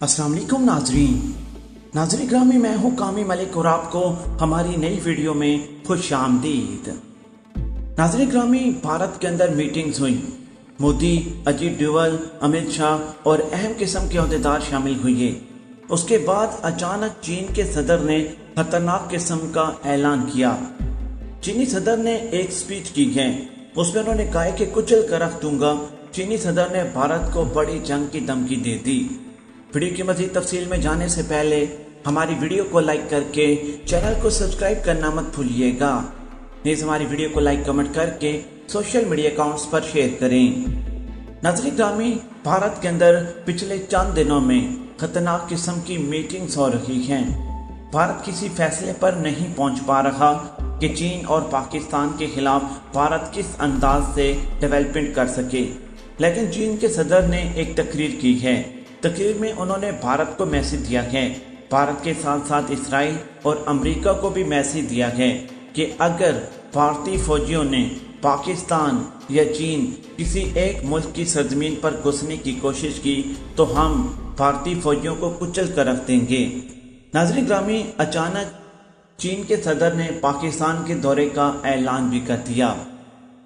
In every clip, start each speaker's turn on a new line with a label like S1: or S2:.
S1: अस्सलाम वालेकुम नाजरीन ग्रामी, मैं हूँ कामी मलिक और आपको हमारी नई वीडियो में खुश आमदीद। नाजरीन ग्रामी, भारत के अंदर मीटिंग्स हुई। मोदी, अजीत डोवाल, अमित शाह और अहम किस्म के अहदेदार शामिल हुए। उसके बाद अचानक चीन के सदर ने खतरनाक किस्म का ऐलान किया। चीनी सदर ने एक स्पीच की है, उसमें उन्होंने कहा कि कुचल कर रख दूंगा। चीनी सदर ने भारत को बड़ी जंग की धमकी दे दी। वीडियो की मज़ीद तफसील में जाने से पहले हमारी वीडियो को लाइक करके चैनल को सब्सक्राइब करना मत भूलिएगा। नीज़ हमारी वीडियो को लाइक कमेंट करके सोशल मीडिया अकाउंट्स पर शेयर करें। नाज़रीन ग्रामी, भारत के अंदर पिछले चंद दिनों में खतरनाक किस्म की मीटिंग्स हो रही हैं। भारत किसी फैसले पर नहीं पहुंच पा रहा कि चीन और पाकिस्तान के खिलाफ भारत किस अंदाज से डेवलपमेंट कर सके, लेकिन चीन के सदर ने एक तकरीर की है। तकरीर में उन्होंने भारत को मैसेज दिया है, भारत के साथ साथ इसराइल और अमेरिका को भी मैसेज दिया है कि अगर भारतीय फौजियों ने पाकिस्तान या चीन किसी एक मुल्क की सरजमीन पर घुसने की कोशिश की तो हम भारतीय फौजियों को कुचल कर रख देंगे। नाज़रीन ग्रामी, अचानक चीन के सदर ने पाकिस्तान के दौरे का ऐलान भी कर दिया।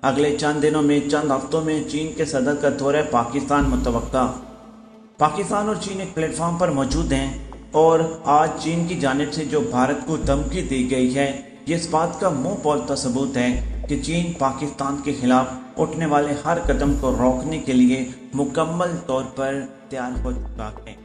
S1: अगले चंद दिनों में, चंद हफ्तों में चीन के सदर का दौरा पाकिस्तान मुतवक्का। पाकिस्तान और चीन एक प्लेटफॉर्म पर मौजूद हैं और आज चीन की जानिब से जो भारत को धमकी दी गई है, ये इस बात का मुंह बोलता सबूत है कि चीन पाकिस्तान के खिलाफ उठने वाले हर कदम को रोकने के लिए मुकम्मल तौर पर तैयार हो चुका है।